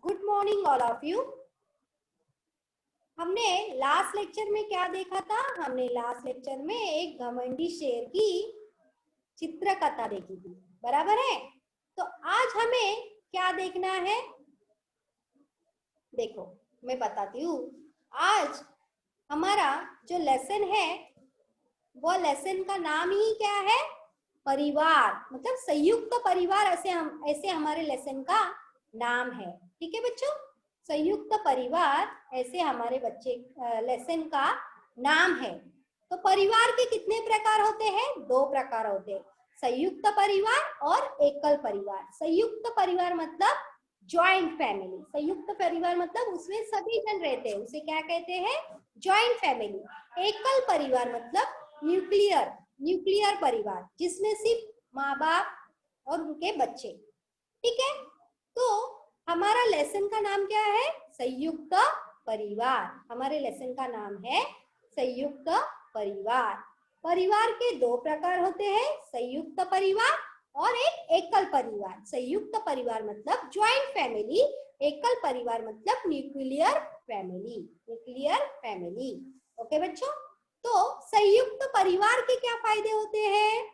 Good morning all of you. हमने last lecture में क्या देखा था? हमने लास्ट लेक्चर में एक घमंडी शेर की चित्र कथा देखी थी, बराबर है? तो आज हमें क्या देखना है? देखो, मैं बताती हूँ। आज हमारा जो लेसन है वो लेसन का नाम ही क्या है? परिवार, मतलब संयुक्त परिवार, ऐसे हमारे लेसन का नाम है। ठीक है बच्चों, संयुक्त परिवार ऐसे हमारे बच्चे लेसन का नाम है। तो परिवार के कितने प्रकार होते हैं? 2 प्रकार होते हैं, संयुक्त परिवार और एकल परिवार। संयुक्त परिवार मतलब जॉइंट फैमिली। संयुक्त परिवार मतलब उसमें सभी जन रहते हैं, उसे क्या कहते हैं? Joint family. एकल परिवार मतलब न्यूक्लियर परिवार, जिसमें सिर्फ माँ बाप और उनके बच्चे। ठीक है, तो हमारा लेसन का नाम क्या है? संयुक्त परिवार। हमारे लेसन का नाम है संयुक्त परिवार। परिवार के 2 प्रकार होते हैं, संयुक्त परिवार और एक एकल परिवार। संयुक्त परिवार मतलब ज्वाइंट फैमिली, एकल परिवार मतलब न्यूक्लियर फैमिली। ओके बच्चों, तो संयुक्त परिवार के क्या फायदे होते हैं?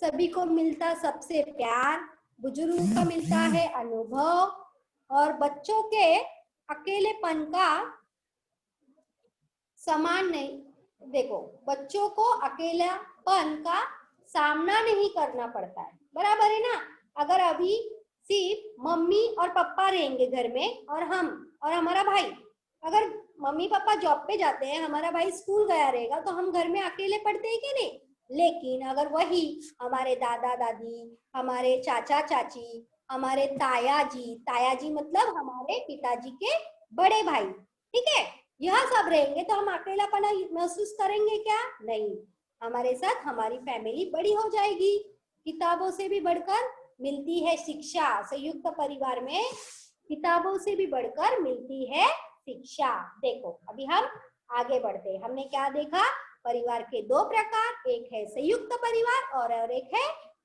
सभी को मिलता सबसे प्यार, बुजुर्गों का मिलता है अनुभव और बच्चों के अकेलेपन का समान नहीं। देखो, बच्चों को अकेलापन का सामना नहीं करना पड़ता है, बराबर है ना? अगर अभी सिर्फ मम्मी और पापा रहेंगे घर में और हम और हमारा भाई, अगर मम्मी पापा जॉब पे जाते हैं, हमारा भाई स्कूल गया रहेगा, तो हम घर में अकेले पड़ते हैं कि नहीं? लेकिन अगर वही हमारे दादा दादी, हमारे चाचा चाची, हमारे ताया जी मतलब हमारे पिताजी के बड़े भाई, ठीक है, यह सब रहेंगे तो हम अकेलापना महसूस करेंगे क्या? नहीं, हमारे साथ हमारी फैमिली बड़ी हो जाएगी। किताबों से भी बढ़कर मिलती है शिक्षा। संयुक्त परिवार में किताबों से भी बढ़कर मिलती है शिक्षा। देखो, अभी हम आगे बढ़ते हैं। हमने क्या देखा? परिवार के 2 प्रकार, एक है संयुक्त परिवार और एक है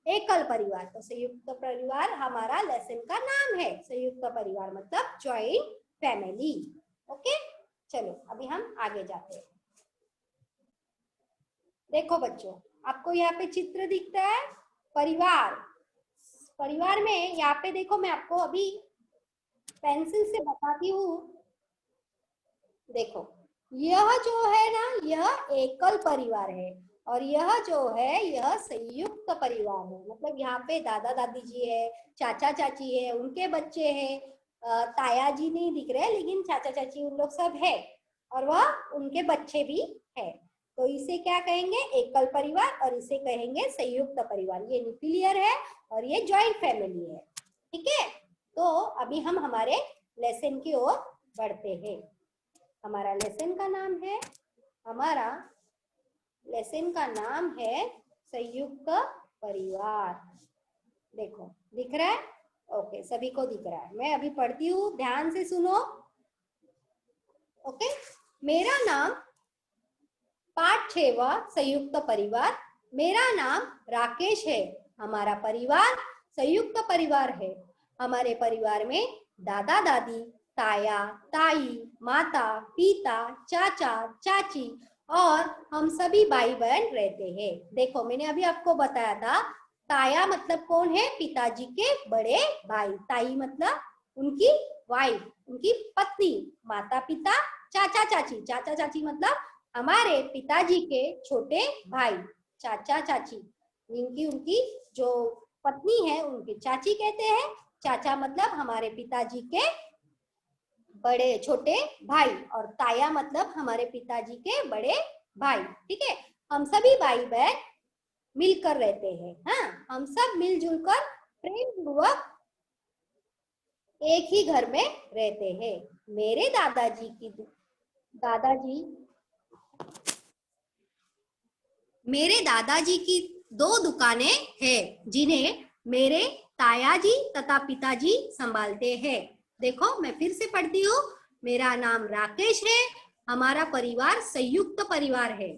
एकल परिवार। तो संयुक्त परिवार हमारा लेसन का नाम है। संयुक्त परिवार मतलब जॉइंट फैमिली। ओके, चलो अभी हम आगे जाते हैं। देखो बच्चों, आपको यहाँ पे चित्र दिखता है परिवार। परिवार में यहाँ पे देखो, मैं आपको अभी पेंसिल से बताती हूँ। देखो, यह जो है ना, यह एकल परिवार है और यह जो है यह संयुक्त परिवार है। मतलब यहाँ पे दादा दादी जी है, चाचा चाची है, उनके बच्चे हैं, ताया जी नहीं दिख रहे लेकिन चाचा चाची उन लोग सब है और वह उनके बच्चे भी है। तो इसे क्या कहेंगे? एकल परिवार, और इसे कहेंगे संयुक्त परिवार। ये न्यूक्लियर है और ये जॉइंट फैमिली है। ठीक है, तो अभी हम हमारे लेसन की ओर बढ़ते हैं। हमारा लेसन का नाम है संयुक्त परिवार। देखो, दिख रहा है? ओके, सभी को दिख रहा है। मैं अभी पढ़ती हूँ, ध्यान से सुनो। ओके, मेरा नाम, पाठ 6वां, संयुक्त परिवार। मेरा नाम राकेश है। हमारा परिवार संयुक्त परिवार है। हमारे परिवार में दादा दादी, ताया ताई, माता पिता, चाचा चाची और हम सभी भाई बहन रहते हैं। देखो, मैंने अभी आपको बताया था, ताया मतलब कौन है? पिताजी के बड़े भाई। ताई मतलब उनकी वाइफ, उनकी पत्नी। माता पिता, चाचा चाची मतलब हमारे पिताजी के छोटे भाई। चाचा चाची उनकी जो पत्नी है उनकी चाची कहते हैं। चाचा मतलब हमारे पिताजी के बड़े छोटे भाई और ताया मतलब हमारे पिताजी के बड़े भाई। ठीक है, हम सभी भाई बहन मिलकर रहते हैं। हाँ, हम सब मिलजुल कर प्रेम पूर्वक एक ही घर में रहते हैं। मेरे दादाजी की 2 दुकानें हैं जिन्हें मेरे ताया जी तथा पिताजी संभालते हैं। देखो, मैं फिर से पढ़ती हूँ। मेरा नाम राकेश है। हमारा परिवार संयुक्त परिवार है।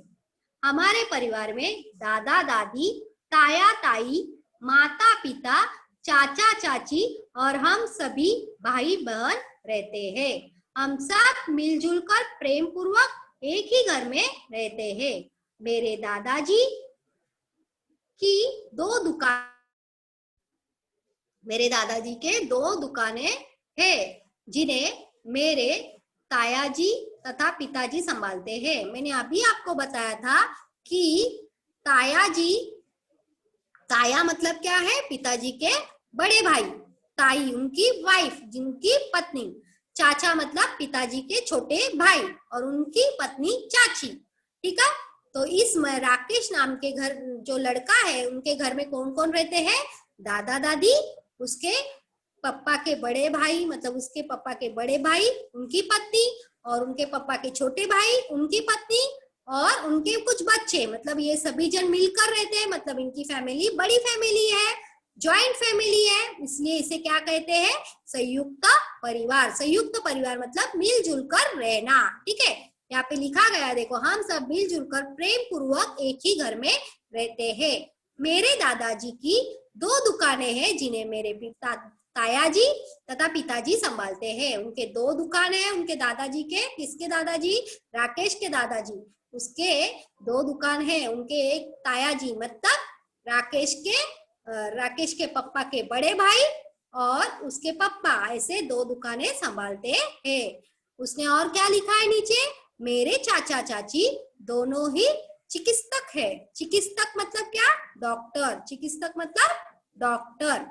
हमारे परिवार में दादा दादी, ताया ताई, माता पिता, चाचा चाची और हम सभी भाई बहन रहते हैं। हम सब मिलजुल कर प्रेम पूर्वक एक ही घर में रहते हैं। मेरे दादाजी की दो दुकान मेरे दादाजी के दो दुकानें हैं जिन्हें मेरे ताया जी तथा पिताजी संभालते हैं। मैंने अभी आपको बताया था कि ताया जी, ताया मतलब क्या है? पिताजी के बड़े भाई, ताई उनकी वाइफ, जिनकी पत्नी, चाचा मतलब पिताजी के छोटे भाई और उनकी पत्नी चाची। ठीक है, तो इस राकेश नाम के घर जो लड़का है उनके घर में कौन कौन रहते हैं? दादा दादी, उसके पापा के बड़े भाई मतलब उसके पापा के बड़े भाई, उनकी पत्नी और उनके पापा के छोटे भाई, उनकी पत्नी और उनके कुछ बच्चे, मतलब ये सभी जन मिलकर रहते हैं। मतलब इनकी फैमिली बड़ी फैमिली है, ज्वाइंट फैमिली है, इसलिए इसे क्या कहते हैं? संयुक्त परिवार। संयुक्त परिवार मतलब मिलजुल कर रहना। ठीक है, यहाँ पे लिखा गया देखो, हम सब मिलजुल कर प्रेम पूर्वक एक ही घर में रहते हैं। मेरे दादाजी की दो दुकानें हैं जिन्हें मेरे ताया जी तथा पिताजी संभालते हैं। उनके दो दुकानें हैं उनके दादाजी के। किसके दादाजी? राकेश के दादाजी। उसके दो दुकान है। उनके एक ताया जी मतलब राकेश के पापा के बड़े भाई और उसके पापा, ऐसे दो दुकानें संभालते हैं। उसने और क्या लिखा है नीचे? मेरे चाचा चाची दोनों ही चिकित्सक है। चिकित्सक मतलब क्या? डॉक्टर। चिकित्सक मतलब डॉक्टर।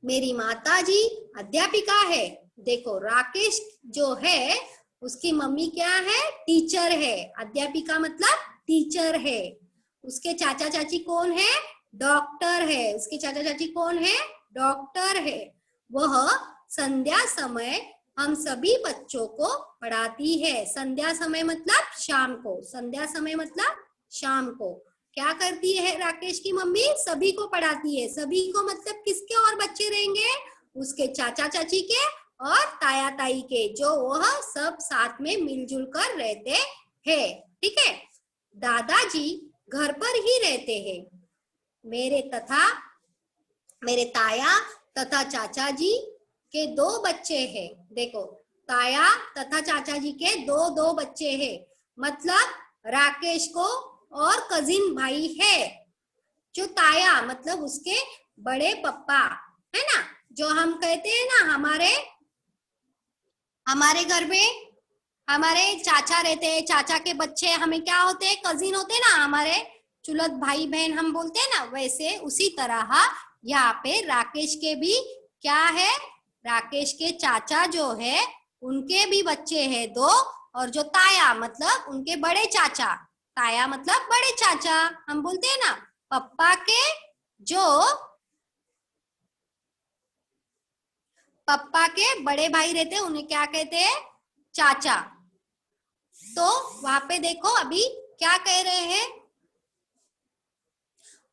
मेरी माता जी अध्यापिका है। देखो, राकेश जो है उसकी मम्मी क्या है? टीचर है। अध्यापिका मतलब टीचर है। उसके चाचा चाची कौन है? डॉक्टर है। उसके चाचा चाची कौन है? डॉक्टर है। वह संध्या समय हम सभी बच्चों को पढ़ाती है। संध्या समय मतलब शाम को। संध्या समय मतलब शाम को क्या करती है राकेश की मम्मी? सभी को पढ़ाती है। सभी को मतलब किसके और बच्चे रहेंगे? उसके चाचा चाची के और ताया ताई के, जो वह सब साथ में मिलजुल कर रहते हैं। ठीक है, दादाजी घर पर ही रहते हैं। मेरे ताया तथा चाचा जी के दो बच्चे हैं। देखो, ताया तथा चाचा जी के दो दो बच्चे हैं, मतलब राकेश को और कजिन भाई है। जो ताया मतलब उसके बड़े पप्पा है ना, जो हम कहते हैं ना, हमारे घर में हमारे चाचा रहते हैं, चाचा के बच्चे हमें क्या होते हैं? कजिन होते हैं ना, हमारे चुलत भाई बहन हम बोलते हैं ना, वैसे उसी तरह यहाँ पे राकेश के भी क्या है? राकेश के चाचा जो है उनके भी बच्चे हैं दो, और जो ताया मतलब उनके बड़े चाचा, ताया मतलब बड़े चाचा हम बोलते हैं ना, पप्पा के जो पप्पा के बड़े भाई रहते हैं उन्हें क्या कहते हैं? चाचा। तो वहां पे देखो अभी क्या कह रहे हैं?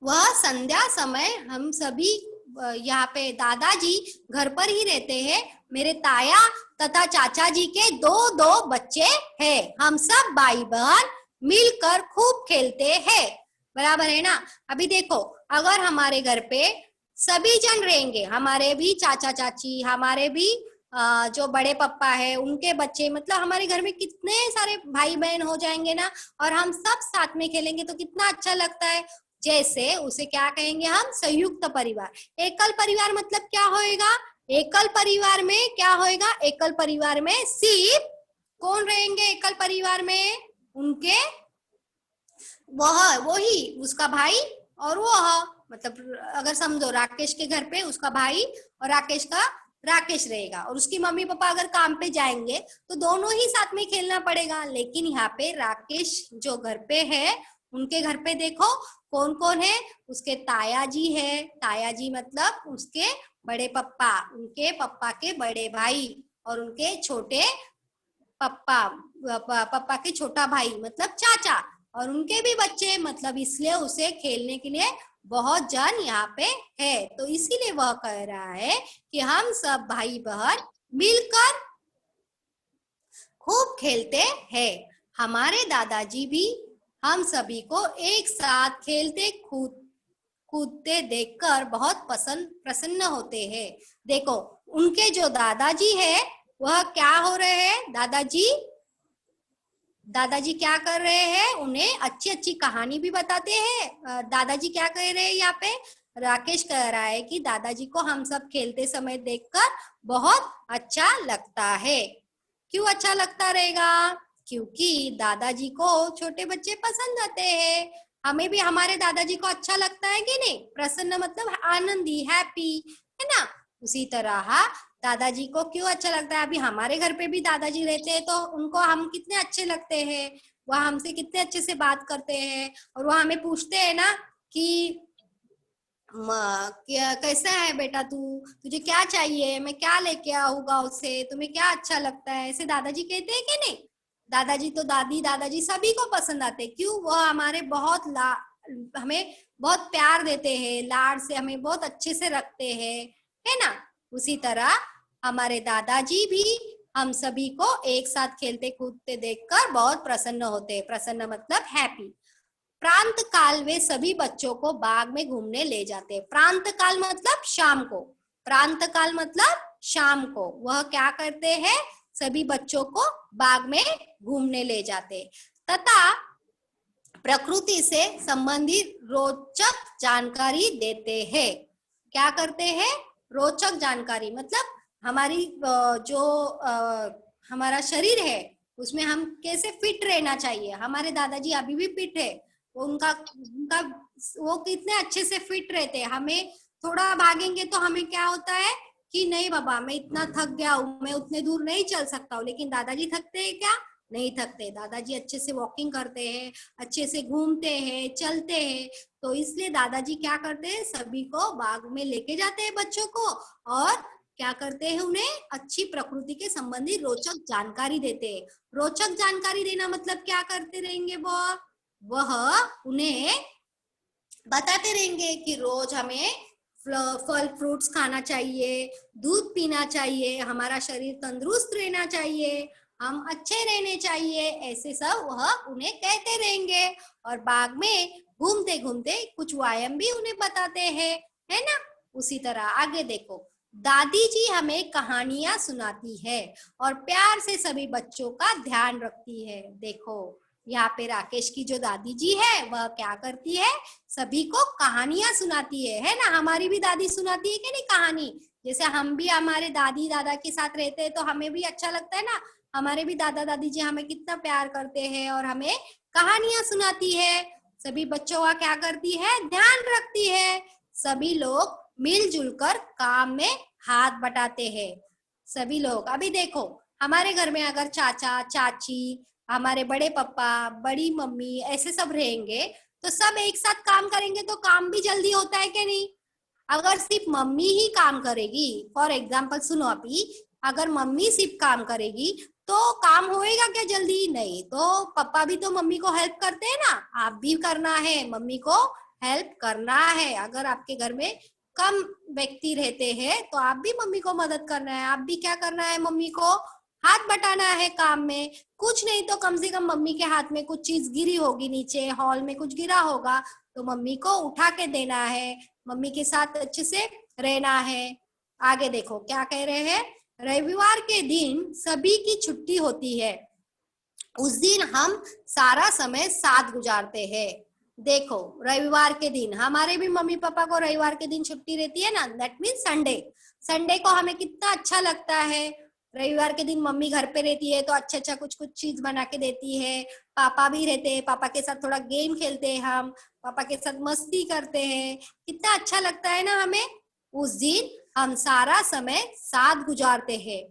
वह संध्या समय हम सभी यहाँ पे दादाजी घर पर ही रहते हैं। मेरे ताया तथा चाचा जी के दो दो बच्चे हैं। हम सब भाई बहन मिलकर खूब खेलते हैं। बराबर है ना? अभी देखो, अगर हमारे घर पे सभी जन रहेंगे, हमारे भी चाचा चाची, हमारे भी जो बड़े पप्पा है उनके बच्चे, मतलब हमारे घर में कितने सारे भाई बहन हो जाएंगे ना, और हम सब साथ में खेलेंगे तो कितना अच्छा लगता है। जैसे उसे क्या कहेंगे हम? संयुक्त परिवार। एकल परिवार मतलब क्या होएगा? एकल परिवार में क्या होएगा? एकल परिवार में सिर्फ कौन रहेंगे? एकल परिवार में उनके वही उसका भाई और वह, मतलब अगर समझो राकेश के घर पे उसका भाई और राकेश रहेगा, और उसकी मम्मी पापा अगर काम पे जाएंगे तो दोनों ही साथ में खेलना पड़ेगा। लेकिन यहाँ पे राकेश जो घर पे है उनके घर पे देखो कौन कौन है? उसके ताया जी है। ताया जी मतलब उसके बड़े पप्पा, उनके पप्पा के बड़े भाई और उनके छोटे पप्पा के छोटा भाई मतलब चाचा, और उनके भी बच्चे, मतलब इसलिए उसे खेलने के लिए बहुत जन यहाँ पे है। तो इसीलिए वह कह रहा है कि हम सब भाई बहन मिलकर खूब खेलते हैं। हमारे दादाजी भी हम सभी को एक साथ खेलते कूदते देखकर बहुत प्रसन्न होते हैं। देखो उनके जो दादाजी है वह क्या हो रहे हैं, दादाजी क्या कर रहे हैं, उन्हें अच्छी अच्छी कहानी भी बताते हैं। दादाजी क्या कह रहे हैं यहाँ पे, राकेश कह रहा है कि दादाजी को हम सब खेलते समय देखकर बहुत अच्छा लगता है। क्यों अच्छा लगता रहेगा, क्योंकि दादाजी को छोटे बच्चे पसंद आते हैं। हमें भी हमारे दादाजी को अच्छा लगता है कि नहीं, प्रसन्न मतलब आनंदी, हैप्पी, है ना। उसी तरह दादाजी को क्यों अच्छा लगता है, अभी हमारे घर पे भी दादाजी रहते हैं तो उनको हम कितने अच्छे लगते हैं, वह हमसे कितने अच्छे से बात करते हैं और वह हमें पूछते हैं ना कि क्या कैसा है बेटा, तुझे क्या चाहिए, मैं क्या लेके आऊंगा उससे, तुम्हें क्या अच्छा लगता है, ऐसे दादाजी कहते हैं कि नहीं। दादाजी तो दादाजी सभी को पसंद आते हैं। क्यों, वह हमारे हमें बहुत प्यार देते हैं, लाड से हमें बहुत अच्छे से रखते हैं, है ना। उसी तरह हमारे दादाजी भी हम सभी को एक साथ खेलते कूदते देखकर बहुत प्रसन्न होते हैं। प्रसन्न मतलब हैप्पी। प्रांत काल वे सभी बच्चों को बाग में घूमने ले जाते हैं। प्रांत काल मतलब शाम को, प्रांत काल मतलब शाम को वह क्या करते हैं, सभी बच्चों को बाग में घूमने ले जाते तथा प्रकृति से संबंधित रोचक जानकारी देते हैं। क्या करते हैं, रोचक जानकारी मतलब हमारी जो हमारा शरीर है उसमें हम कैसे फिट रहना चाहिए। हमारे दादाजी अभी भी फिट है, उनका उनका वो कितने अच्छे से फिट रहते हैं। हमें थोड़ा भागेंगे तो हमें क्या होता है कि नहीं बाबा मैं इतना थक गया हूँ, मैं उतने दूर नहीं चल सकता हूँ, लेकिन दादाजी थकते हैं क्या, नहीं थकते। दादाजी अच्छे से वॉकिंग करते हैं, अच्छे से घूमते हैं, चलते हैं। तो इसलिए दादाजी क्या करते हैं, सभी को बाग में लेके जाते हैं बच्चों को, और क्या करते हैं, उन्हें अच्छी प्रकृति के संबंधी रोचक जानकारी देते हैं। रोचक जानकारी देना मतलब क्या करते रहेंगे, वह उन्हें बताते रहेंगे कि रोज हमें फल फ्रूट्स खाना चाहिए, दूध पीना चाहिए, हमारा शरीर तंदुरुस्त रहना चाहिए, हम अच्छे रहने चाहिए, ऐसे सब वह उन्हें कहते रहेंगे। और बाग में घूमते घूमते कुछ व्यायाम भी उन्हें बताते हैं, है ना। उसी तरह आगे देखो, दादी जी हमें कहानियां सुनाती है और प्यार से सभी बच्चों का ध्यान रखती है। देखो यहाँ पे राकेश की जो दादी जी है वह क्या करती है, सभी को कहानियां सुनाती है ना। हमारी भी दादी सुनाती है कि नहीं कहानी, जैसे हम भी हमारे दादी दादा के साथ रहते हैं तो हमें भी अच्छा लगता है ना। हमारे भी दादा दादी जी हमें कितना प्यार करते हैं और हमें कहानियां सुनाती है। सभी बच्चों का क्या करती है, ध्यान रखती है। सभी लोग मिलजुल कर काम में हाथ बटाते हैं। सभी लोग, अभी देखो हमारे घर में अगर चाचा चाची, हमारे बड़े पापा, बड़ी मम्मी, ऐसे सब रहेंगे तो सब एक साथ काम करेंगे तो काम भी जल्दी होता है कि नहीं। अगर सिर्फ मम्मी ही काम करेगी, फॉर एग्जाम्पल सुनो, अभी अगर मम्मी सिर्फ काम करेगी तो काम होएगा क्या जल्दी, नहीं। तो पापा भी तो मम्मी को हेल्प करते हैं ना, आप भी करना है, मम्मी को हेल्प करना है। अगर आपके घर में कम व्यक्ति रहते हैं तो आप भी मम्मी को मदद करना है, आप भी क्या करना है, मम्मी को हाथ बटाना है काम में। कुछ नहीं तो कम से कम मम्मी के हाथ में कुछ चीज गिरी होगी, नीचे हॉल में कुछ गिरा होगा तो मम्मी को उठा के देना है, मम्मी के साथ अच्छे से रहना है। आगे देखो क्या कह रहे हैं, रविवार के दिन सभी की छुट्टी होती है, उस दिन हम सारा समय साथ गुजारते हैं। देखो रविवार के दिन हमारे भी मम्मी पापा को रविवार के दिन छुट्टी रहती है ना, दैट मीन संडे। संडे को हमें कितना अच्छा लगता है, रविवार के दिन मम्मी घर पे रहती है तो अच्छा अच्छा कुछ कुछ चीज बना के देती है। पापा भी रहते हैं, पापा के साथ थोड़ा गेम खेलते हैं, हम पापा के साथ मस्ती करते हैं, कितना अच्छा लगता है ना हमें। उस दिन हम सारा समय साथ गुजारते हैं।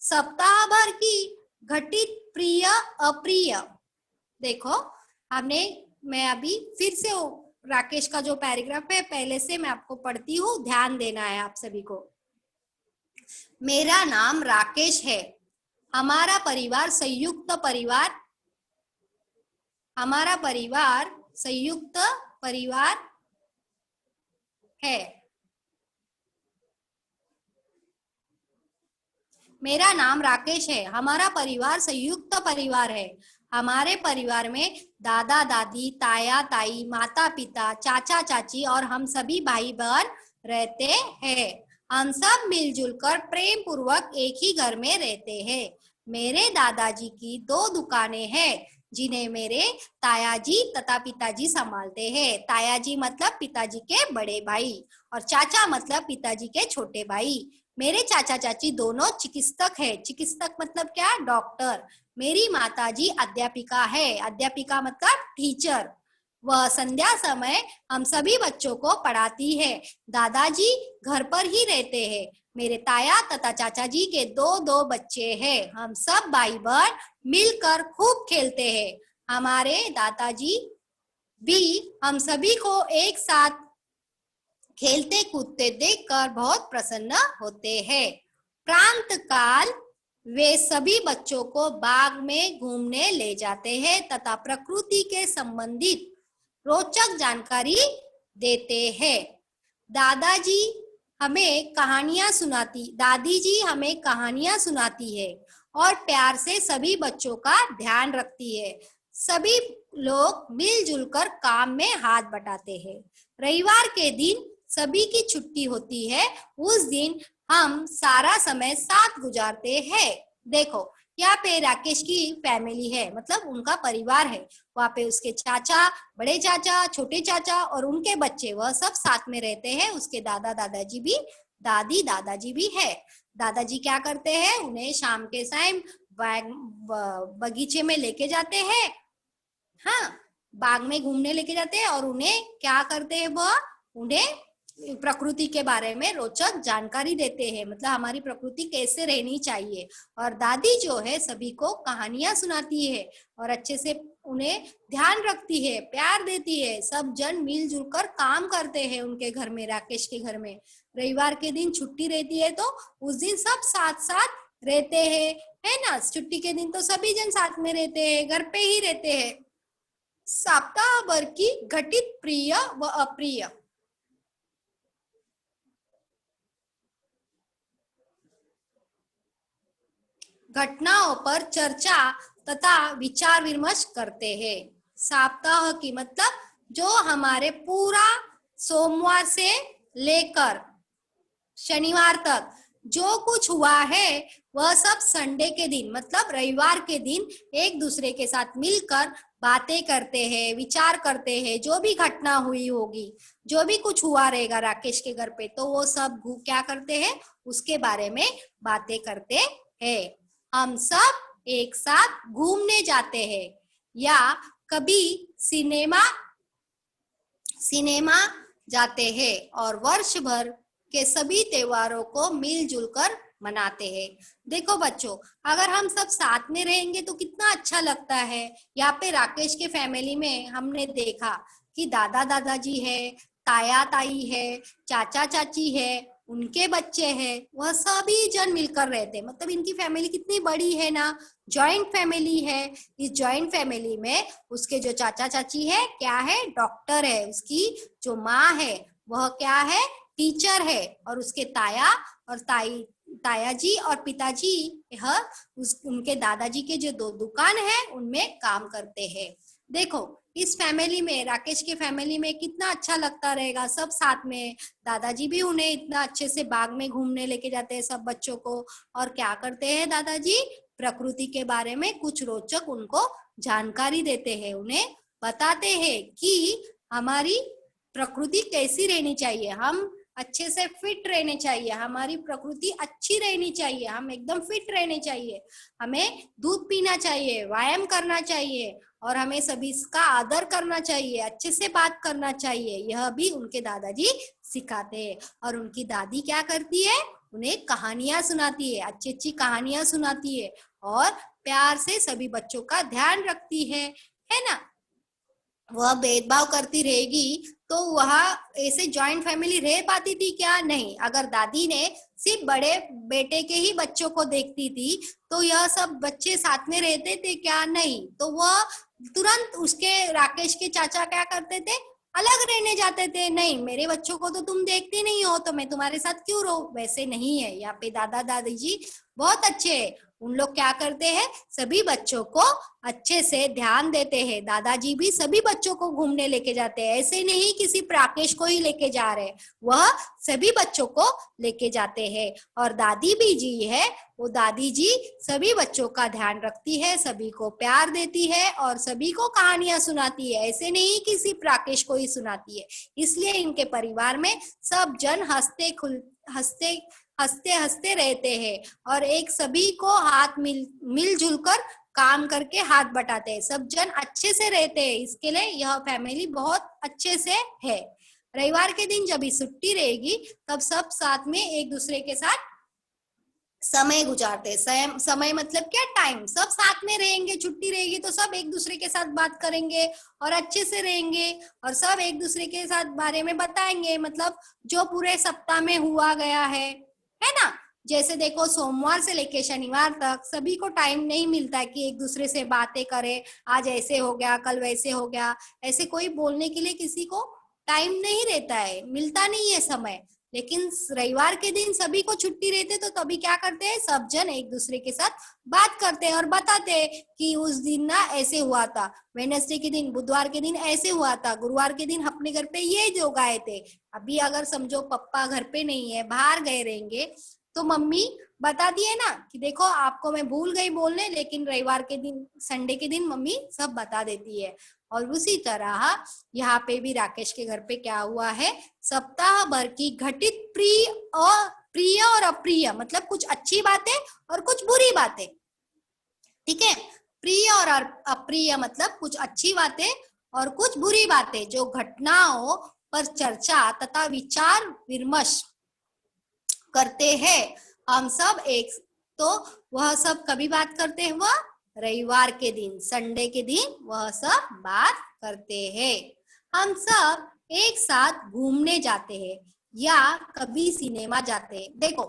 सप्ताह भर की घटित प्रिय अप्रिय, देखो हमने, मैं अभी फिर से राकेश का जो पैराग्राफ है पहले से मैं आपको पढ़ती हूँ, ध्यान देना है आप सभी को। मेरा नाम राकेश है, हमारा परिवार संयुक्त परिवार, हमारा परिवार संयुक्त परिवार है। मेरा नाम राकेश है, हमारा परिवार संयुक्त परिवार है। हमारे परिवार में दादा दादी, ताया ताई, माता पिता, चाचा चाची और हम सभी भाई बहन रहते हैं। हम सब मिलजुल कर प्रेम पूर्वक एक ही घर में रहते हैं। मेरे दादाजी की 2 दुकानें हैं जिन्हें मेरे तायाजी तथा पिताजी संभालते हैं। तायाजी मतलब पिताजी के बड़े भाई और चाचा मतलब पिताजी के छोटे भाई। मेरे चाचा चाची दोनों चिकित्सक है। चिकित्सक मतलब क्या? डॉक्टर। मेरी माताजी अध्यापिका है। अध्यापिका मतलब टीचर। वह संध्या समय हम सभी बच्चों को पढ़ाती है। दादाजी घर पर ही रहते हैं। मेरे ताया तथा चाचा जी के 2 बच्चे हैं। हम सब भाई बहन मिलकर खूब खेलते हैं। हमारे दादाजी भी हम सभी को एक साथ खेलते कूदते देखकर बहुत प्रसन्न होते हैं। प्रांत काल वे सभी बच्चों को बाग में घूमने ले जाते हैं तथा प्रकृति के संबंधित रोचक जानकारी देते हैं। दादी जी हमें कहानियां सुनाती है और प्यार से सभी बच्चों का ध्यान रखती है। सभी लोग मिलजुल कर काम में हाथ बटाते हैं। रविवार के दिन सभी की छुट्टी होती है। उस दिन हम सारा समय साथ गुजारते हैं। देखो यहाँ पे राकेश की फैमिली है, मतलब उनका परिवार है। वहाँ पे उसके चाचा, बड़े चाचा, छोटे चाचा और उनके बच्चे, वह सब साथ में रहते हैं। उसके दादा दादाजी भी, दादी दादाजी भी है। दादाजी क्या करते हैं? उन्हें शाम के टाइम बगीचे में लेके जाते हैं। हाँ, बाग में घूमने लेके जाते हैं और उन्हें क्या करते हैं? वह उन्हें प्रकृति के बारे में रोचक जानकारी देते हैं, मतलब हमारी प्रकृति कैसे रहनी चाहिए। और दादी जो है सभी को कहानियां सुनाती है और अच्छे से उन्हें ध्यान रखती है, प्यार देती है। सब जन मिलजुल कर काम करते हैं उनके घर में, राकेश के घर में। रविवार के दिन छुट्टी रहती है तो उस दिन सब साथ साथ रहते हैं, है ना। छुट्टी के दिन तो सभी जन साथ में रहते हैं, घर पे ही रहते हैं। सप्ताह भर की घटित प्रिय व अप्रिय घटनाओं पर चर्चा तथा विचार विमर्श करते हैं। सप्ताह की मतलब जो हमारे पूरा सोमवार से लेकर शनिवार तक जो कुछ हुआ है वह सब संडे के दिन मतलब रविवार के दिन एक दूसरे के साथ मिलकर बातें करते हैं, विचार करते हैं। जो भी घटना हुई होगी, जो भी कुछ हुआ रहेगा राकेश के घर पे, तो वो सब क्या करते हैं? उसके बारे में बातें करते हैं। हम सब एक साथ घूमने जाते हैं या कभी सिनेमा जाते हैं और वर्ष भर के सभी त्योहारों को मिलजुल कर मनाते हैं। देखो बच्चों, अगर हम सब साथ में रहेंगे तो कितना अच्छा लगता है। यहाँ पे राकेश के फैमिली में हमने देखा कि दादा दादाजी है, ताया ताई है, चाचा चाची है, उनके बच्चे हैं, वह सभी जन मिलकर रहते हैं। मतलब इनकी फैमिली कितनी बड़ी है ना, जॉइंट फैमिली है। इस जॉइंट फैमिली में उसके जो चाचा चाची है क्या है? डॉक्टर है। उसकी जो माँ है वह क्या है? टीचर है। और उसके ताया और ताया जी और पिताजी उनके दादाजी के जो 2 दुकान है उनमें काम करते हैं। देखो इस फैमिली में, राकेश के फैमिली में कितना अच्छा लगता रहेगा, सब साथ में। दादाजी भी उन्हें इतना अच्छे से बाग में घूमने लेके जाते हैं सब बच्चों को। और क्या करते हैं दादाजी? प्रकृति के बारे में कुछ रोचक उनको जानकारी देते हैं, उन्हें बताते हैं कि हमारी प्रकृति कैसी रहनी चाहिए, हम अच्छे से फिट रहने चाहिए, हमारी प्रकृति अच्छी रहनी चाहिए, हम एकदम फिट रहने चाहिए, हमें दूध पीना चाहिए, व्यायाम करना चाहिए और हमें सभी का आदर करना चाहिए, अच्छे से बात करना चाहिए। यह भी उनके दादाजी सिखाते हैं। और उनकी दादी क्या करती है? उन्हें कहानियां सुनाती है, अच्छी अच्छी कहानियां सुनाती है और प्यार से सभी बच्चों का ध्यान रखती है ना। वह भेदभाव करती रहेगी तो वह ऐसे जॉइंट फैमिली रह पाती थी क्या? नहीं। अगर दादी ने सिर्फ बड़े बेटे के ही बच्चों को देखती थी तो यह सब बच्चे साथ में रहते थे क्या? नहीं। तो वह तुरंत उसके राकेश के चाचा क्या करते थे? अलग रहने जाते थे। नहीं, मेरे बच्चों को तो तुम देखते नहीं हो तो मैं तुम्हारे साथ क्यों रहूं? वैसे नहीं है। यहाँ पे दादा दादी जी बहुत अच्छे हैं। उन लोग क्या करते हैं, सभी बच्चों को अच्छे से ध्यान देते हैं। दादाजी भी सभी बच्चों को घूमने लेके जाते हैं, ऐसे नहीं किसी प्राकेश को ही लेके जा रहे, वह सभी बच्चों को लेके जाते हैं। और दादी भी जी है, वो दादी जी सभी बच्चों का ध्यान रखती है, सभी को प्यार देती है और सभी को कहानियां सुनाती है, ऐसे नहीं किसी प्राकेश को ही सुनाती है। इसलिए इनके परिवार में सब जन हंसते हंसते रहते हैं और एक सभी को हाथ मिलजुल कर काम करके हाथ बटाते हैं, सब जन अच्छे से रहते हैं। इसके लिए यह फैमिली बहुत अच्छे से है। रविवार के दिन जब भी छुट्टी रहेगी तब सब साथ में एक दूसरे के साथ समय गुजारते हैं। समय मतलब क्या, टाइम। सब साथ में रहेंगे, छुट्टी रहेगी तो सब एक दूसरे के साथ बात करेंगे और अच्छे से रहेंगे और सब एक दूसरे के साथ बारे में बताएंगे, मतलब जो पूरे सप्ताह में हुआ गया है ना। जैसे देखो, सोमवार से लेके शनिवार तक सभी को टाइम नहीं मिलता है कि एक दूसरे से बातें करें, आज ऐसे हो गया, कल वैसे हो गया, ऐसे कोई बोलने के लिए किसी को टाइम नहीं रहता है, मिलता नहीं है समय। लेकिन रविवार के दिन सभी को छुट्टी रहते तो तभी क्या करते हैं, सब जन एक दूसरे के साथ बात करते हैं और बताते हैं कि उस दिन ना ऐसे हुआ था, वेडनेसडे के दिन, बुधवार के दिन ऐसे हुआ था, गुरुवार के दिन अपने घर पे ये जो गाए थे। अभी अगर समझो पप्पा घर पे नहीं है, बाहर गए रहेंगे, तो मम्मी बता दिए ना कि देखो आपको मैं भूल गई बोलने, लेकिन रविवार के दिन, संडे के दिन मम्मी सब बता देती है। और उसी तरह यहाँ पे भी राकेश के घर पे क्या हुआ है, सप्ताह भर की घटित प्रिय और अप्रिय, मतलब कुछ अच्छी बातें और कुछ बुरी बातें, ठीक है। प्रिय और अप्रिय मतलब कुछ अच्छी बातें और कुछ बुरी बातें, जो घटनाओं पर चर्चा तथा विचार विमर्श करते हैं हम सब एक। तो वह सब कभी बात करते हैं, वह रविवार के दिन, संडे के दिन वह सब बात करते हैं। हम सब एक साथ घूमने जाते हैं या कभी सिनेमा जाते हैं। देखो,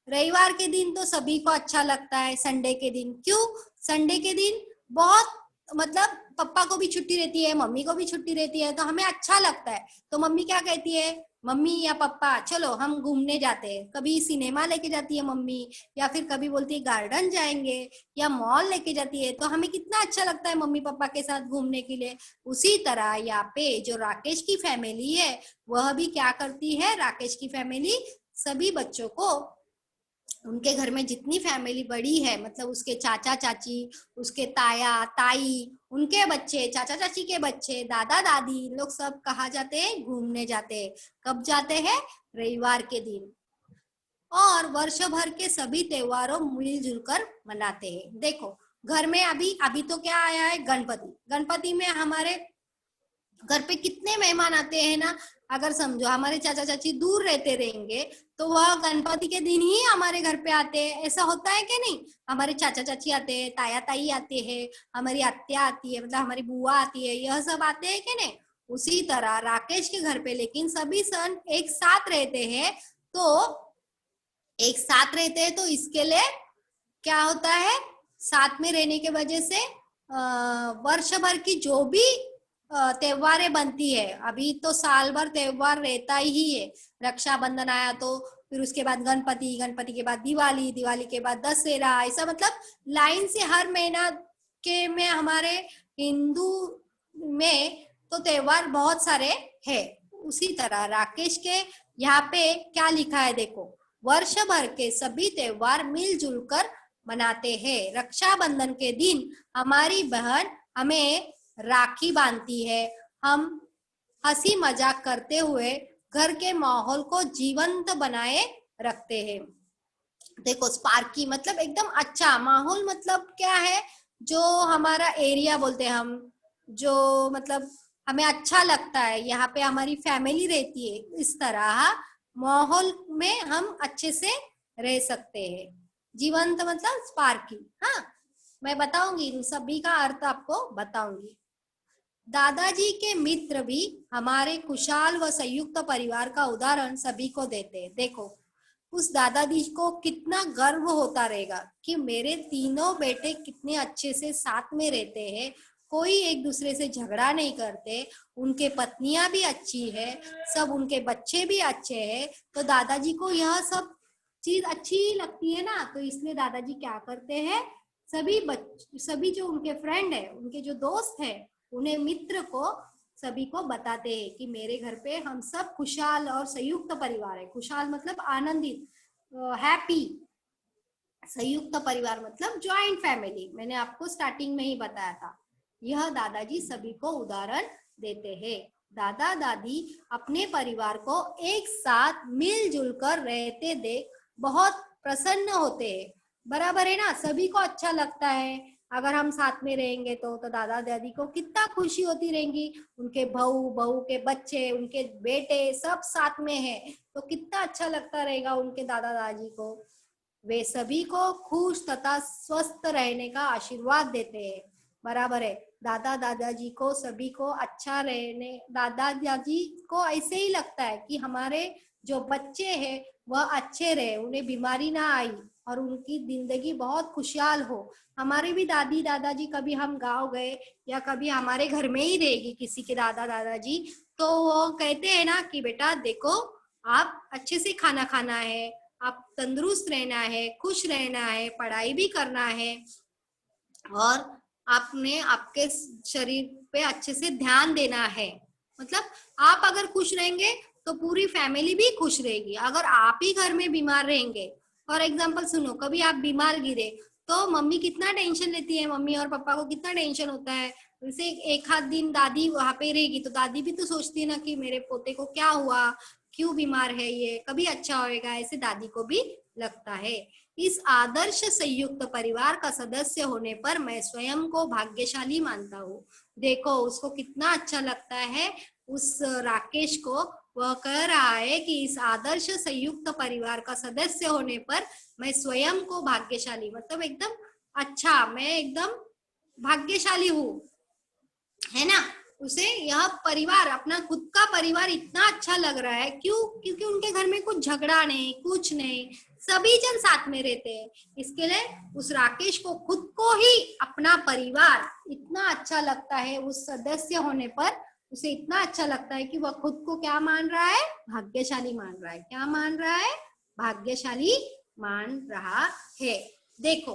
रविवार के दिन तो सभी को अच्छा लगता है, संडे के दिन क्यों, संडे के दिन बहुत, मतलब पापा को भी छुट्टी रहती है, मम्मी को भी छुट्टी रहती है, तो हमें अच्छा लगता है। तो मम्मी क्या कहती है, मम्मी या पापा चलो हम घूमने जाते हैं, कभी सिनेमा लेके जाती है मम्मी, या फिर कभी बोलती है गार्डन जाएंगे या मॉल लेके जाती है, तो हमें कितना अच्छा लगता है मम्मी पापा के साथ घूमने के लिए। उसी तरह यहाँ पे जो राकेश की फैमिली है, वह भी क्या करती है, राकेश की फैमिली सभी बच्चों को, उनके घर में जितनी फैमिली बड़ी है, मतलब उसके चाचा चाची, उसके ताया ताई, उनके बच्चे, चाचा चाची के बच्चे, दादा दादी, लोग सब कहाँ जाते हैं, घूमने जाते हैं। कब जाते हैं, रविवार के दिन। और वर्ष भर के सभी त्योहारों मिलजुल कर मनाते हैं। देखो, घर में अभी अभी तो क्या आया है, गणपति। गणपति में हमारे घर पे कितने मेहमान आते हैं ना। अगर समझो हमारे चाचा चाची दूर रहते रहेंगे तो वह गणपति के दिन ही हमारे घर पे आते हैं, ऐसा होता है कि नहीं। हमारे चाचा चाची आते हैं, ताया ताई आते हैं, हमारी आत्या आती है, मतलब हमारी बुआ आती है, यह सब आते हैं कि नहीं। उसी तरह राकेश के घर पे लेकिन सभी सन एक साथ रहते हैं, तो एक साथ रहते हैं तो इसके लिए क्या होता है, साथ में रहने के वजह से वर्ष भर की जो भी त्योहारें बनती है, अभी तो साल भर त्योहार रहता ही है। रक्षाबंधन आया तो फिर उसके बाद गणपति, गणपति के बाद दिवाली, दिवाली के बाद दशहरा, ऐसा मतलब लाइन से हर महीना के में हमारे हिंदू में तो त्योहार बहुत सारे है। उसी तरह राकेश के यहाँ पे क्या लिखा है, देखो, वर्ष भर के सभी त्योहार मिलजुल कर मनाते हैं। रक्षाबंधन के दिन हमारी बहन हमें राखी बांधती है, हम हंसी मजाक करते हुए घर के माहौल को जीवंत बनाए रखते हैं। देखो, स्पार्की मतलब एकदम अच्छा माहौल, मतलब क्या है, जो हमारा एरिया बोलते हैं हम, जो मतलब हमें अच्छा लगता है, यहाँ पे हमारी फैमिली रहती है, इस तरह माहौल में हम अच्छे से रह सकते हैं। जीवंत मतलब स्पार्की। हाँ, मैं बताऊंगी, इन सभी का अर्थ आपको बताऊंगी। दादाजी के मित्र भी हमारे खुशहाल व संयुक्त परिवार का उदाहरण सभी को देते हैं। देखो, उस दादाजी को कितना गर्व होता रहेगा कि मेरे तीनों बेटे कितने अच्छे से साथ में रहते हैं, कोई एक दूसरे से झगड़ा नहीं करते, उनके पत्नियां भी अच्छी है, सब उनके बच्चे भी अच्छे हैं। तो दादाजी को यह सब चीज अच्छी लगती है ना, तो इसलिए दादाजी क्या करते हैं, सभी जो उनके फ्रेंड है, उनके जो दोस्त है, उन्हें मित्र को सभी को बताते हैं कि मेरे घर पे हम सब खुशहाल और संयुक्त परिवार है। खुशहाल मतलब आनंदित, हैप्पी। संयुक्त परिवार मतलब ज्वाइंट फैमिली, मैंने आपको स्टार्टिंग में ही बताया था। यह दादाजी सभी को उदाहरण देते हैं। दादा दादी अपने परिवार को एक साथ मिलजुल कर रहते देख बहुत प्रसन्न होते हैं। बराबर है ना, सभी को अच्छा लगता है अगर हम साथ में रहेंगे तो दादा दादी को कितना खुशी होती रहेंगी। उनके बहू के बच्चे, उनके बेटे सब साथ में है तो कितना अच्छा लगता रहेगा उनके दादा दादी को। वे सभी को खुश तथा स्वस्थ रहने का आशीर्वाद देते हैं। बराबर है, दादा दादाजी को सभी को अच्छा रहने, दादा दादी को ऐसे ही लगता है कि हमारे जो बच्चे हैं वह अच्छे रहे, उन्हें बीमारी ना आई और उनकी जिंदगी बहुत खुशहाल हो। हमारे भी दादी दादाजी, कभी हम गांव गए या कभी हमारे घर में ही रहेगी किसी के दादा दादाजी, तो वो कहते हैं ना कि बेटा देखो, आप अच्छे से खाना खाना है, आप तंदुरुस्त रहना है, खुश रहना है, पढ़ाई भी करना है और आपने आपके शरीर पे अच्छे से ध्यान देना है। मतलब आप अगर खुश रहेंगे तो पूरी फैमिली भी खुश रहेगी। अगर आप ही घर में बीमार रहेंगे, फॉर एग्जाम्पल सुनो, कभी आप बीमार गिरे तो मम्मी कितना टेंशन लेती है, मम्मी और पापा को कितना टेंशन होता है। जैसे एक आध दिन दादी वहां पे रहेगी तो दादी भी तो सोचती है ना कि मेरे पोते को क्या हुआ, क्यों बीमार है, ये कभी अच्छा होएगा, ऐसे दादी को भी लगता है। इस आदर्श संयुक्त परिवार का सदस्य होने पर मैं स्वयं को भाग्यशाली मानता हूँ। देखो उसको कितना अच्छा लगता है, उस राकेश को, वह कह रहा है कि इस आदर्श संयुक्त परिवार का सदस्य होने पर मैं स्वयं को भाग्यशाली, मतलब एकदम अच्छा, मैं एकदम भाग्यशाली हूँ, है ना। उसे यह परिवार, अपना खुद का परिवार इतना अच्छा लग रहा है। क्यों? क्योंकि उनके घर में कुछ झगड़ा नहीं, कुछ नहीं, सभी जन साथ में रहते हैं। इसके लिए उस राकेश को खुद को ही अपना परिवार इतना अच्छा लगता है, उस सदस्य होने पर उसे इतना अच्छा लगता है कि वह खुद को क्या मान रहा है, भाग्यशाली मान रहा है। क्या मान रहा है? भाग्यशाली मान रहा है। देखो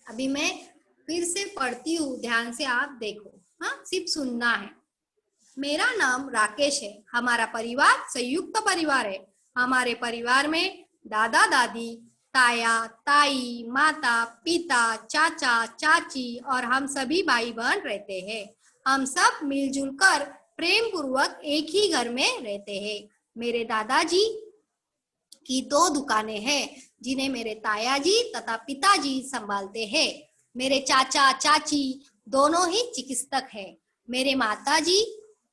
अभी मैं फिर से पढ़ती हूँ, ध्यान से आप देखो, हाँ सिर्फ सुनना है। मेरा नाम राकेश है, हमारा परिवार संयुक्त परिवार है। हमारे परिवार में दादा दादी, ताया ताई, माता पिता, चाचा चाची और हम सभी भाई बहन रहते हैं। हम सब मिलजुल कर प्रेम पूर्वक एक ही घर में रहते हैं। मेरे दादाजी की 2 दुकानें हैं जिन्हें मेरे ताया जी तथा पिताजी संभालते हैं। मेरे चाचा चाची दोनों ही चिकित्सक हैं।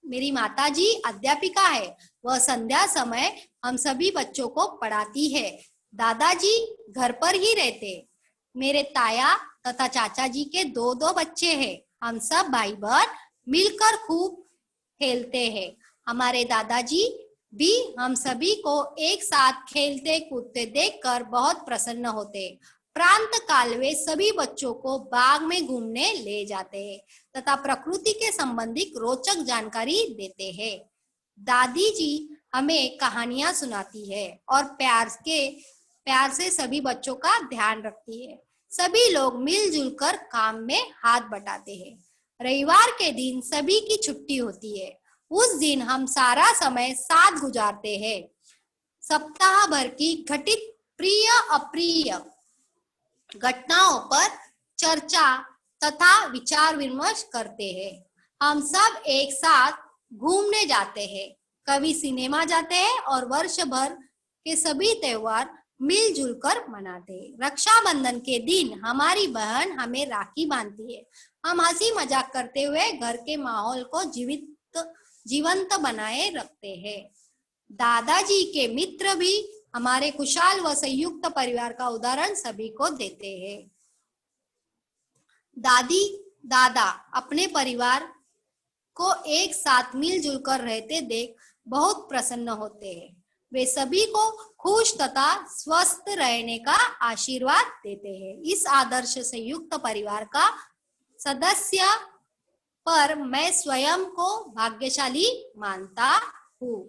मेरी माताजी अध्यापिका है। वह संध्या समय हम सभी बच्चों को पढ़ाती है। दादाजी घर पर ही रहते। मेरे ताया तथा चाचा जी के 2 बच्चे हैं। हम सब भाई बहन मिलकर खूब खेलते हैं। हमारे दादाजी भी हम सभी को एक साथ खेलते कूदते देखकर बहुत प्रसन्न होते। प्रांत काल वे सभी बच्चों को बाग में घूमने ले जाते हैं तथा प्रकृति के संबंधित रोचक जानकारी देते हैं। दादी जी हमें कहानियां सुनाती है और प्यार से सभी बच्चों का ध्यान रखती है। सभी लोग मिलजुल कर काम में हाथ बटाते हैं। रविवार के दिन सभी की छुट्टी होती है। उस दिन हम सारा समय साथ गुजारते हैं। सप्ताह भर की घटित प्रिय अप्रिय घटनाओं पर चर्चा तथा विचार विमर्श करते हैं। हम सब एक साथ घूमने जाते हैं, कभी सिनेमा जाते हैं और वर्ष भर के सभी त्योहार मिलजुल कर मनाते हैं। रक्षाबंधन के दिन हमारी बहन हमें राखी बांधती है। हम हंसी मजाक करते हुए घर के माहौल को जीवंत बनाए रखते हैं। दादाजी के मित्र भी हमारे खुशहाल व संयुक्त परिवार का उदाहरण सभी को देते हैं। दादी दादा अपने परिवार को एक साथ मिलजुल कर रहते देख बहुत प्रसन्न होते हैं। वे सभी को खुश तथा स्वस्थ रहने का आशीर्वाद देते हैं। इस आदर्श संयुक्त परिवार का सदस्य पर मैं स्वयं को भाग्यशाली मानता हूँ।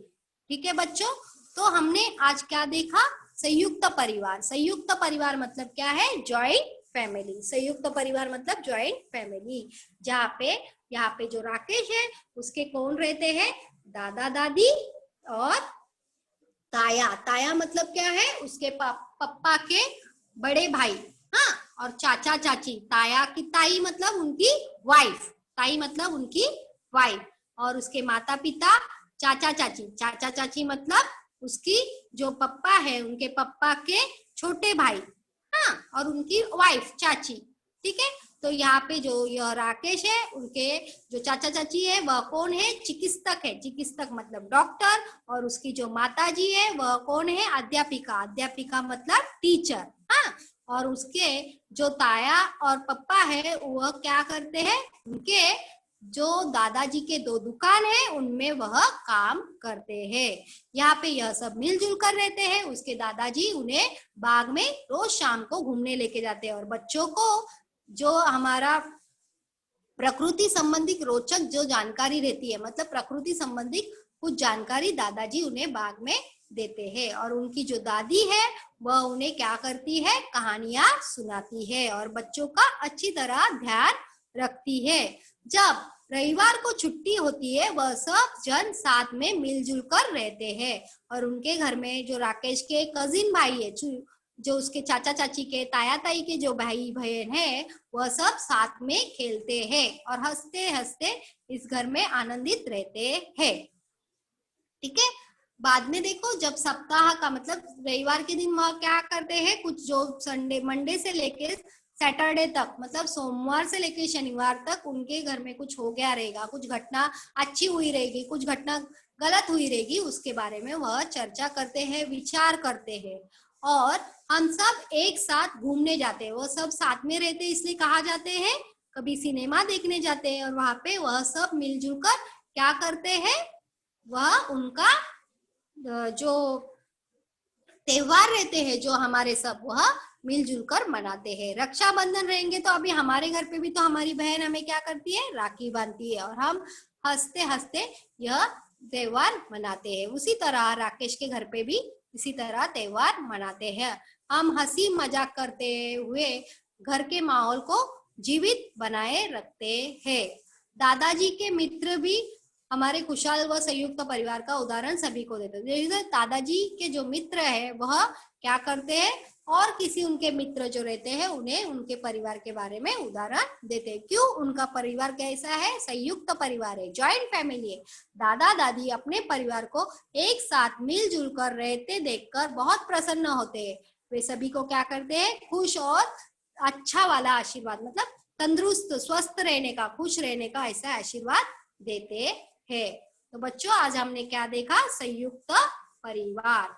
ठीक है बच्चों, तो हमने आज क्या देखा? संयुक्त परिवार। संयुक्त परिवार मतलब क्या है? Joint family. संयुक्त परिवार मतलब जॉइंट फैमिली, यहाँ पे जो राकेश है उसके कौन रहते हैं? दादा दादी और ताया। ताया मतलब क्या है? उसके पप्पा के बड़े भाई। हाँ, और चाचा चाची। ताया की ताई मतलब उनकी वाइफ। ताई मतलब उनकी वाइफ। और उसके माता पिता चाचा चाची। चाचा चाची मतलब उसकी जो पप्पा है उनके पप्पा के छोटे भाई। हाँ, और उनकी वाइफ चाची। ठीक है, तो यहाँ पे जो यह राकेश है उनके जो चाचा चाची है वह कौन है? चिकित्सक है। चिकित्सक मतलब डॉक्टर। और उसकी जो माता जी है वह कौन है? अध्यापिका। अध्यापिका मतलब टीचर। हाँ, और उसके जो ताया और पप्पा है वह क्या करते हैं? उनके जो दादाजी के 2 दुकान है उनमें वह काम करते हैं। यहाँ पे यह सब मिलजुल कर रहते हैं। उसके दादाजी उन्हें बाग में रोज शाम को घूमने लेके जाते हैं। और बच्चों को जो हमारा प्रकृति संबंधित रोचक जो जानकारी रहती है, मतलब प्रकृति संबंधित कुछ जानकारी दादाजी उन्हें बाग में देते हैं। और उनकी जो दादी है वह उन्हें क्या करती है? कहानियां सुनाती है और बच्चों का अच्छी तरह ध्यान रखती है। जब रविवार को छुट्टी होती है वह सब जन साथ में मिलजुल कर रहते हैं। और उनके घर में जो राकेश के कजिन भाई है, जो उसके चाचा चाची के ताया ताई के जो भाई बहन है वह सब साथ में खेलते हैं और हंसते हंसते इस घर में आनंदित रहते हैं। ठीक है, बाद में देखो जब सप्ताह का मतलब रविवार के दिन वह क्या करते हैं? कुछ जो संडे मंडे से लेके सैटरडे तक, मतलब सोमवार से लेके शनिवार तक उनके घर में कुछ हो गया रहेगा, कुछ घटना अच्छी हुई रहेगी, कुछ घटना गलत हुई रहेगी, उसके बारे में वह चर्चा करते हैं, विचार करते हैं। और हम सब एक साथ घूमने जाते हैं। वो सब साथ में रहते हैं इसलिए कहा जाते हैं। कभी सिनेमा देखने जाते हैं और वहां पे वह सब मिलजुल कर क्या करते हैं? वह उनका जो त्योहार रहते हैं जो हमारे सब वह मिलजुल कर मनाते हैं। रक्षाबंधन रहेंगे तो अभी हमारे घर पे भी तो हमारी बहन हमें क्या करती है? राखी बांधती है और हम हंसते हंसते यह त्योहार मनाते हैं। उसी तरह राकेश के घर पे भी इसी तरह त्योहार मनाते हैं। हम हंसी मजाक करते हुए घर के माहौल को जीवित बनाए रखते हैं। दादाजी के मित्र भी हमारे खुशहाल व संयुक्त परिवार का उदाहरण सभी को देते हैं। दादाजी के जो मित्र है वह क्या करते हैं? और किसी उनके मित्र जो रहते हैं उन्हें उनके परिवार के बारे में उदाहरण देते हैं। क्यों? उनका परिवार कैसा है? संयुक्त परिवार है, जॉइंट फैमिली है। दादा दादी अपने परिवार को एक साथ मिलजुल कर रहते देखकर बहुत प्रसन्न होते हैं। वे सभी को क्या करते हैं? खुश और अच्छा वाला आशीर्वाद, मतलब तंदुरुस्त स्वस्थ रहने का, खुश रहने का ऐसा आशीर्वाद देते है। तो बच्चों आज हमने क्या देखा? संयुक्त परिवार।